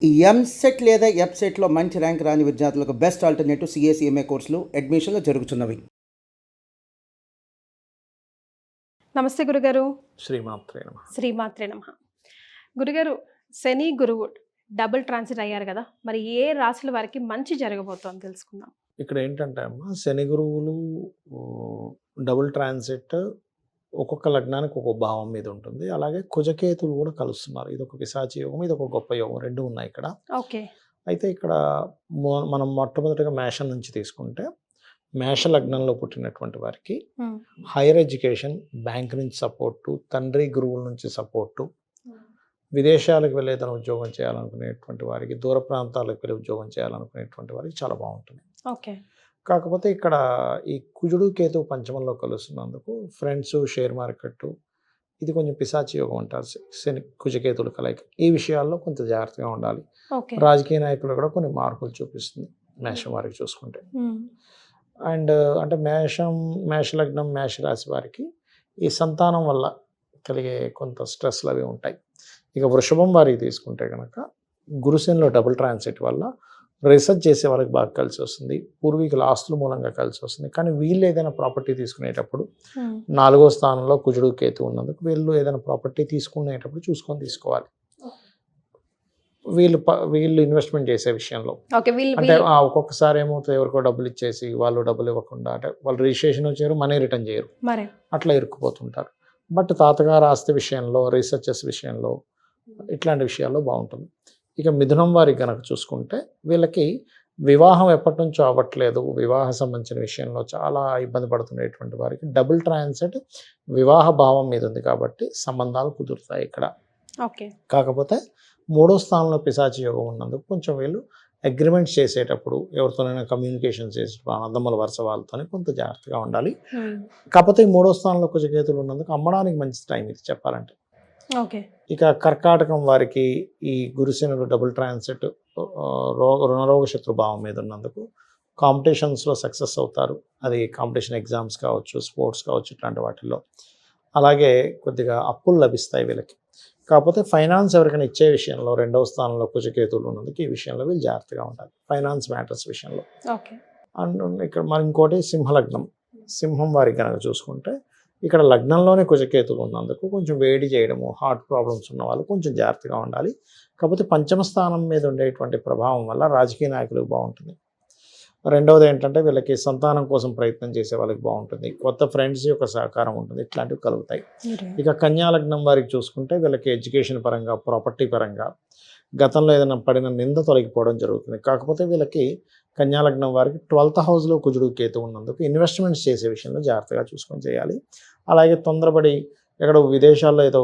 ఈ ఎంసెట్ లేదా ఎఫ్సెట్‌లో మంచి ర్యాంక్ రాని విద్యార్థులకు బెస్ట్ ఆల్టర్‌నేటివ్ సీఏసీఎంఏ కోర్సులు అడ్మిషన్‌లు జరుగుతున్నవి. నమస్తే గురుగారు. శ్రీమాత్రే నమః. శ్రీమాత్రే నమః. గురుగారు, శని గురువు డబుల్ ట్రాన్సిట్ అయ్యారు కదా, మరి ఏ రాశుల వారికి మంచి జరగబోతోంది తెలుసుకుందాం. ఇక్కడ ఏంటంటే అమ్మ, శని గురువులు డబుల్ ట్రాన్సిట్ ఒక్కొక్క లగ్నానికి ఒక్కొక్క భావం మీద ఉంటుంది. అలాగే కుజకేతులు కూడా కలుస్తున్నారు. ఇది ఒక పిశాచి యోగం, ఇది ఒక గొప్ప యోగం, రెండు ఉన్నాయి ఇక్కడ. ఓకే. అయితే ఇక్కడ మనం మొట్టమొదటిగా మేషం నుంచి తీసుకుంటే, మేష లగ్నంలో పుట్టినటువంటి వారికి హైయర్ ఎడ్యుకేషన్, బ్యాంక్ నుంచి సపోర్టు, తండ్రి గురువుల నుంచి సపోర్టు, విదేశాలకు వెళ్ళి ఏదైనా ఉద్యోగం చేయాలనుకునేటువంటి వారికి, దూర ప్రాంతాలకు వెళ్ళి ఉద్యోగం చేయాలనుకునేటువంటి వారికి చాలా బాగుంటుంది. ఓకే. కాకపోతే ఇక్కడ ఈ కుజుడు కేతు పంచమంలో కలుస్తున్నందుకు ఫ్రెండ్స్, షేర్ మార్కెట్, ఇది కొంచెం పిశాచి యోగం అంటారు. శని కుజకేతులు కలయిక. ఈ విషయాల్లో కొంత జాగ్రత్తగా ఉండాలి. ఓకే. రాజకీయ నాయకులు కూడా కొన్ని మార్పులు చూపిస్తుంది మేషం వారికి చూసుకుంటే. అండ్ అంటే మేష లగ్నం, మేష రాశి వారికి ఈ సంతానం వల్ల కలిగే కొంత స్ట్రెస్లు అవి ఉంటాయి. ఇక వృషభం వారికి తీసుకుంటే కనుక గురుశనిలో డబుల్ ట్రాన్సిట్ వల్ల రీసెర్చ్ చేసే వాళ్ళకి బాగా కలిసి వస్తుంది. పూర్వీకుల ఆస్తుల మూలంగా కలిసి వస్తుంది. కానీ వీళ్ళు ఏదైనా ప్రాపర్టీ తీసుకునేటప్పుడు 4వ స్థానంలో కుజుడు కేతు ఉన్నందుకు వీళ్ళు ఏదైనా ప్రాపర్టీ తీసుకునేటప్పుడు చూసుకొని తీసుకోవాలి. వీళ్ళు ఇన్వెస్ట్మెంట్ చేసే విషయంలో అంటే ఒక్కొక్కసారి ఏమవుతుంది, ఎవరికో డబ్బులు ఇచ్చేసి వాళ్ళు డబ్బులు ఇవ్వకుండా, అంటే వాళ్ళు రిజిస్ట్రేషన్ వచ్చారు, మనీ రిటర్న్ చేయరు, అట్లా ఇరుక్కుపోతుంటారు. బట్ తాతగారు ఆస్తి విషయంలో, రీసెర్చెస్ విషయంలో, ఇట్లాంటి విషయాల్లో బాగుంటుంది. ఇక మిథునం వారికి కనుక చూసుకుంటే వీళ్ళకి వివాహం ఎప్పటి నుంచో అవ్వట్లేదు, వివాహ సంబంధించిన విషయంలో చాలా ఇబ్బంది పడుతున్నటువంటి వారికి డబుల్ ట్రాన్సిట్ వివాహ భావం మీద ఉంది కాబట్టి సంబంధాలు కుదురుతాయి ఇక్కడ. కాకపోతే 3వ స్థానంలో పిశాచి యోగం ఉన్నందుకు కొంచెం వీళ్ళు అగ్రిమెంట్స్ చేసేటప్పుడు, ఎవరితోనైనా కమ్యూనికేషన్ చేసేటప్పుడు అన్నదమ్ముల వరుస వాళ్ళతో కొంత జాగ్రత్తగా ఉండాలి. కాకపోతే ఈ 3వ స్థానంలో కుజకేతులు ఉన్నందుకు అమ్మడానికి మంచి టైం ఇది చెప్పాలంటే. ఇక కర్కాటకం వారికి ఈ గురుశనుడు డబుల్ ట్రాన్సిట్ రుణరోగ శత్రు భావం మీద ఉన్నందుకు కాంపిటీషన్స్లో సక్సెస్ అవుతారు. అది కాంపిటీషన్ ఎగ్జామ్స్ కావచ్చు, స్పోర్ట్స్ కావచ్చు, ఇట్లాంటి వాటిల్లో. అలాగే కొద్దిగా అప్పులు లభిస్తాయి వీళ్ళకి. కాకపోతే ఫైనాన్స్ ఎవరికైనా ఇచ్చే విషయంలో 2వ స్థానంలో కుజకేతువులు ఉన్నందుకు ఈ విషయంలో వీళ్ళు జాగ్రత్తగా ఉండాలి, ఫైనాన్స్ మ్యాటర్స్ విషయంలో. అండ్ ఇక్కడ మరి ఇంకోటి సింహలగ్నం. సింహం వారికి కనుక చూసుకుంటే ఇక్కడ లగ్నంలోనే కుజకేతువులు ఉన్నందుకు కొంచెం వేడి చేయడము, హార్ట్ ప్రాబ్లమ్స్ ఉన్న వాళ్ళు కొంచెం జాగ్రత్తగా ఉండాలి. కాకపోతే పంచమ స్థానం మీద ఉండేటువంటి ప్రభావం వల్ల రాజకీయ నాయకులకు బాగుంటుంది. రెండవది ఏంటంటే వీళ్ళకి సంతానం కోసం ప్రయత్నం చేసే వాళ్ళకి బాగుంటుంది, కొత్త ఫ్రెండ్స్ యొక్క సహకారం ఉంటుంది, ఇట్లాంటివి కలుగుతాయి. ఇక కన్యా లగ్నం వారికి చూసుకుంటే వీళ్ళకి ఎడ్యుకేషన్ పరంగా, ప్రాపర్టీ పరంగా గతంలో ఏదైనా పడిన నింద తొలగిపోవడం జరుగుతుంది. కాకపోతే వీళ్ళకి కన్యా లగ్నం వారికి 12th హౌస్లో కుజుడు కేతు ఉన్నందుకు ఇన్వెస్ట్మెంట్స్ చేసే విషయంలో జాగ్రత్తగా చూసుకొని చేయాలి. అలాగే తొందరపడి ఎక్కడో విదేశాల్లో ఏదో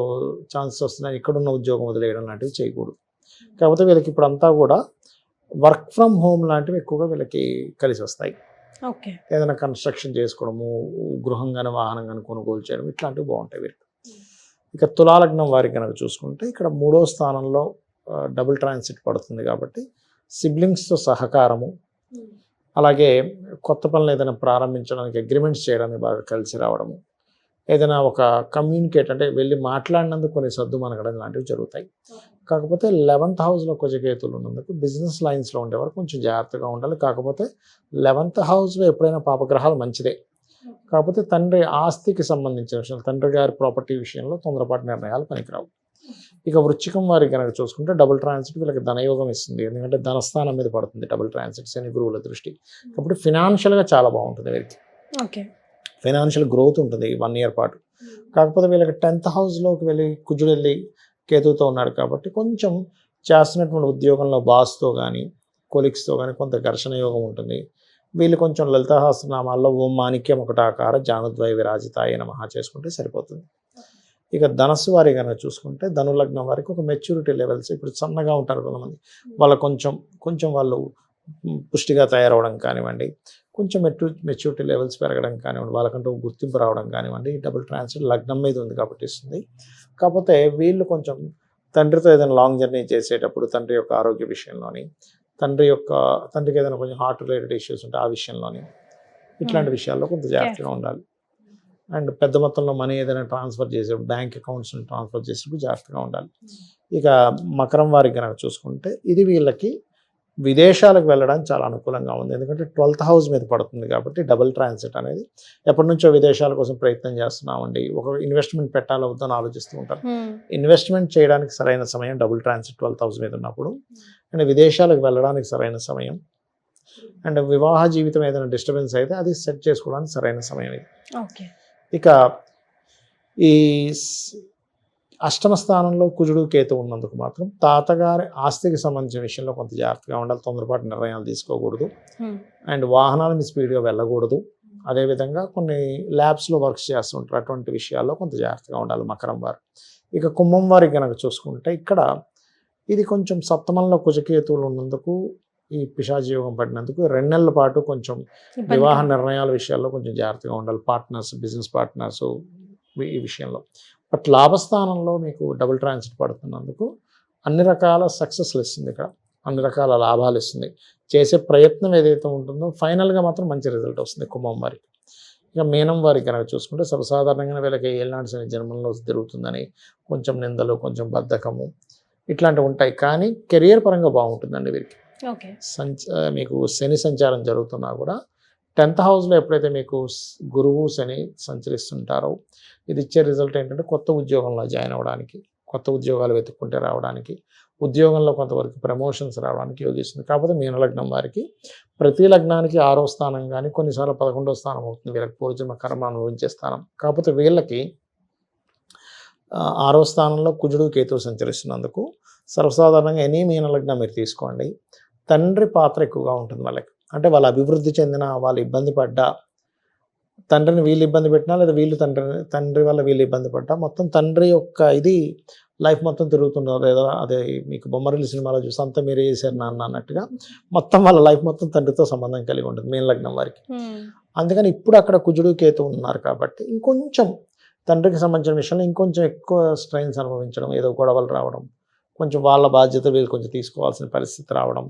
ఛాన్సెస్ వస్తున్నాయి, ఇక్కడున్న ఉద్యోగం వదిలేయడం లాంటివి చేయకూడదు. కాకపోతే వీళ్ళకి ఇప్పుడు అంతా కూడా వర్క్ ఫ్రమ్ హోమ్ లాంటివి ఎక్కువగా వీళ్ళకి కలిసి వస్తాయి. ఏదైనా కన్స్ట్రక్షన్ చేసుకోవడము, గృహం కానీ వాహనం కానీ కొనుగోలు చేయడం, ఇట్లాంటివి బాగుంటాయి వీళ్ళకి. ఇక తులాలగ్నం వారికి కనుక చూసుకుంటే ఇక్కడ 3వ స్థానంలో డబుల్ ట్రాన్సిట్ పడుతుంది కాబట్టి సిబ్లింగ్స్తో సహకారము, అలాగే కొత్త పనులు ఏదైనా ప్రారంభించడానికి, అగ్రిమెంట్స్ చేయడానికి బాగా కలిసి రావడము, ఏదైనా ఒక కమ్యూనికేట్ అంటే వెళ్ళి మాట్లాడినందుకు కొన్ని సర్దు మనగడం లాంటివి జరుగుతాయి. కాకపోతే 11th హౌస్లో కుజకేతులు ఉన్నందుకు బిజినెస్ లైన్స్లో ఉండేవారు కొంచెం జాగ్రత్తగా ఉండాలి. కాకపోతే 11th హౌస్లో ఎప్పుడైనా పాపగ్రహాలు మంచిదే. కాకపోతే తండ్రి ఆస్తికి సంబంధించిన విషయం, తండ్రి గారి ప్రాపర్టీ విషయంలో తొందరపాటు నిర్ణయాలు పనికిరావు. ఇక వృశ్చికం వారికి కనుక చూసుకుంటే డబుల్ ట్రాన్సిట్ వీళ్ళకి ధనయోగం ఇస్తుంది. ఎందుకంటే ధనస్థానం మీద పడుతుంది డబుల్ ట్రాన్సిట్, శని గురువుల దృష్టి. కాబట్టి ఫినాన్షియల్గా చాలా బాగుంటుంది వీరికి, ఫైనాన్షియల్ గ్రోత్ ఉంటుంది 1 year పాటు. కాకపోతే వీళ్ళకి 10th హౌస్లోకి వెళ్ళి కుజుడు వెళ్ళి కేతువుతో ఉన్నాడు కాబట్టి కొంచెం చేస్తున్నటువంటి ఉద్యోగంలో బాస్తో కానీ, కొలీగ్స్తో కానీ కొంత ఘర్షణ యోగం ఉంటుంది. వీళ్ళు కొంచెం లలితాసహస్రనామాల్లో ఓం మాణిక్యం ఒకటాకార జానుద్వయ విరాజితాయ నమః చేసుకుంటే సరిపోతుంది. ఇక ధనస్సు వారి కనుక చూసుకుంటే ధనులగ్నం వారికి ఒక మెచ్యూరిటీ లెవెల్స్, ఇప్పుడు సన్నగా ఉంటారు కొంతమంది, వాళ్ళ కొంచెం వాళ్ళు పుష్టిగా తయారవడం కానివ్వండి, కొంచెం మెచ్యూరిటీ లెవెల్స్ పెరగడం కానివ్వండి, వాళ్ళకంటూ గుర్తింపు రావడం కానివ్వండి, డబుల్ ట్రాన్సిట్ లగ్నం మీద ఉంది కాబట్టి ఇస్తుంది. కాకపోతే వీళ్ళు కొంచెం తండ్రితో ఏదైనా లాంగ్ జర్నీ చేసేటప్పుడు తండ్రి యొక్క ఆరోగ్య విషయంలోని, తండ్రికి ఏదైనా కొంచెం హార్ట్ రిలేటెడ్ ఇష్యూస్ ఉంటే ఆ విషయంలోని, ఇట్లాంటి విషయాల్లో కొంత జాగ్రత్తగా ఉండాలి. అండ్ పెద్ద మొత్తంలో మనీ ఏదైనా ట్రాన్స్ఫర్ చేసేప్పుడు బ్యాంక్ అకౌంట్స్ ట్రాన్స్ఫర్ చేసేప్పుడు జాగ్రత్తగా ఉండాలి. ఇక మకరం వారికి కనుక చూసుకుంటే ఇది వీళ్ళకి విదేశాలకు వెళ్ళడానికి చాలా అనుకూలంగా ఉంది. ఎందుకంటే 12th హౌస్ మీద పడుతుంది కాబట్టి డబుల్ ట్రాన్సిట్ అనేది ఎప్పటి నుంచో విదేశాల కోసం ప్రయత్నం చేస్తున్నామండి, ఒక ఇన్వెస్ట్మెంట్ పెట్టాలో వద్దని ఆలోచిస్తూ ఉంటారు. ఇన్వెస్ట్మెంట్ చేయడానికి సరైన సమయం డబుల్ ట్రాన్సిట్ 12th హౌస్ మీద ఉన్నప్పుడు, అండ్ విదేశాలకు వెళ్ళడానికి సరైన సమయం, అండ్ వివాహ జీవితం ఏదైనా డిస్టర్బెన్స్ అయితే అది సెట్ చేసుకోవడానికి సరైన సమయం ఇది. ఇక ఈ అష్టమ స్థానంలో కుజుడు కేతు ఉన్నందుకు మాత్రం తాతగారి ఆస్తికి సంబంధించిన విషయంలో కొంత జాగ్రత్తగా ఉండాలి, తొందరపాటు నిర్ణయాలు తీసుకోకూడదు, అండ్ వాహనాలను స్పీడ్గా వెళ్ళకూడదు. అదేవిధంగా కొన్ని ల్యాబ్స్లో వర్క్స్ చేస్తుంటారు, అటువంటి విషయాల్లో కొంత జాగ్రత్తగా ఉండాలి మకరం వారు. ఇక కుంభం వారికి కనుక చూసుకుంటే ఇక్కడ ఇది కొంచెం సప్తమంలో కుజకేతువులు ఉన్నందుకు, ఈ పిశాచయోగం పడినందుకు 2 నెలల పాటు కొంచెం వివాహ నిర్ణయాల విషయాల్లో కొంచెం జాగ్రత్తగా ఉండాలి, పార్ట్నర్స్, బిజినెస్ పార్ట్నర్స్ ఈ విషయంలో. బట్ లాభస్థానంలో మీకు డబుల్ ట్రాన్సిట్ పడుతున్నందుకు అన్ని రకాల సక్సెస్లు ఇస్తుంది, ఇక్కడ అన్ని రకాల లాభాలు ఇస్తుంది. చేసే ప్రయత్నం ఏదైతే ఉంటుందో ఫైనల్గా మాత్రం మంచి రిజల్ట్ వస్తుంది కుంభం వారికి. ఇక మీనం వారికి కనుక చూసుకుంటే సర్వసాధారణంగా వీళ్ళకి ఏళ్ళనాటి శని జన్మంలో తిరుగుతుందని కొంచెం నిందలు, కొంచెం బద్ధకము ఇట్లాంటివి ఉంటాయి, కానీ కెరియర్ పరంగా బాగుంటుందండి వీరికి. మీకు శని సంచారం జరుగుతున్నా కూడా 10th హౌస్లో ఎప్పుడైతే మీకు గురువు శని సంచరిస్తుంటారో ఇది ఇచ్చే రిజల్ట్ ఏంటంటే కొత్త ఉద్యోగంలో జాయిన్ అవ్వడానికి, కొత్త ఉద్యోగాలు వెతుక్కుంటే రావడానికి, ఉద్యోగంలో కొంతవరకు ప్రమోషన్స్ రావడానికి యోగిస్తుంది. కాకపోతే మీన లగ్నం వారికి ప్రతి లగ్నానికి 6వ స్థానం కానీ కొన్నిసార్లు 11వ స్థానం అవుతుంది వీళ్ళకి, పూర్వజన్మ కర్మ అనుభవించే స్థానం. కాకపోతే వీళ్ళకి 6వ స్థానంలో కుజుడు కేతువు సంచరిస్తున్నందుకు సర్వసాధారణంగా ఎనీ మీన లగ్నం మీరు తీసుకోండి, తండ్రి పాత్ర ఎక్కువగా ఉంటుంది వాళ్ళకి. అంటే వాళ్ళు అభివృద్ధి చెందిన, వాళ్ళు ఇబ్బంది పడ్డా, తండ్రిని వీళ్ళు ఇబ్బంది పెట్టినా లేదా వీళ్ళు తండ్రి వల్ల వీళ్ళు ఇబ్బంది పడ్డా, మొత్తం తండ్రి యొక్క ఇది లైఫ్ మొత్తం తిరుగుతున్నారు. లేదా అదే మీకు బొమ్మరిల్లు సినిమాలో చూసి అంతా మీరే చేశారు నాన్న అన్నట్టుగా మొత్తం వాళ్ళ లైఫ్ మొత్తం తండ్రితో సంబంధం కలిగి ఉంటుంది మీన లగ్నం వారికి. అందుకని ఇప్పుడు అక్కడ కుజుడు కేతు ఉన్నారు కాబట్టి ఇంకొంచెం తండ్రికి సంబంధించిన విషయంలో ఇంకొంచెం ఎక్కువ స్ట్రెయిన్స్ అనుభవించడం, ఏదో గొడవలు రావడం, కొంచెం వాళ్ళ బాధ్యత వీళ్ళు కొంచెం తీసుకోవాల్సిన పరిస్థితి రావడం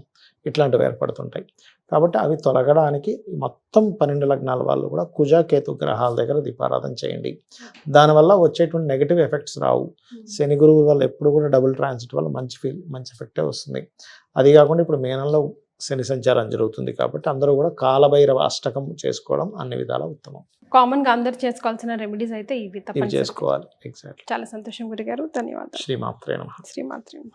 ఇట్లాంటివి ఏర్పడుతుంటాయి. కాబట్టి అవి తొలగడానికి మొత్తం 12 లగ్నాల వాళ్ళు కూడా కుజ కేతు గ్రహాల దగ్గర దీపారాధన చేయండి. దానివల్ల వచ్చేటువంటి నెగిటివ్ ఎఫెక్ట్స్ రావు. శని గురువు వల్ల ఎప్పుడు కూడా డబుల్ ట్రాన్సిట్ వల్ల మంచి ఎఫెక్టే వస్తుంది. అది కాకుండా ఇప్పుడు మీనంలో శని సంచారం జరుగుతుంది కాబట్టి అందరూ కూడా కాలభైరవ అష్టకం చేసుకోవడం అన్ని విధాల ఉత్తమం. కామన్గా అందరు చేసుకోవాల్సిన రెమెడీస్ అయితే ఇవి చేసుకోవాలి. ఎగ్జాక్ట్లీ. చాలా సంతోషం గురుగారు, ధన్యవాదాలు. శ్రీమాత్రే నమః. శ్రీమాత్రే నమః.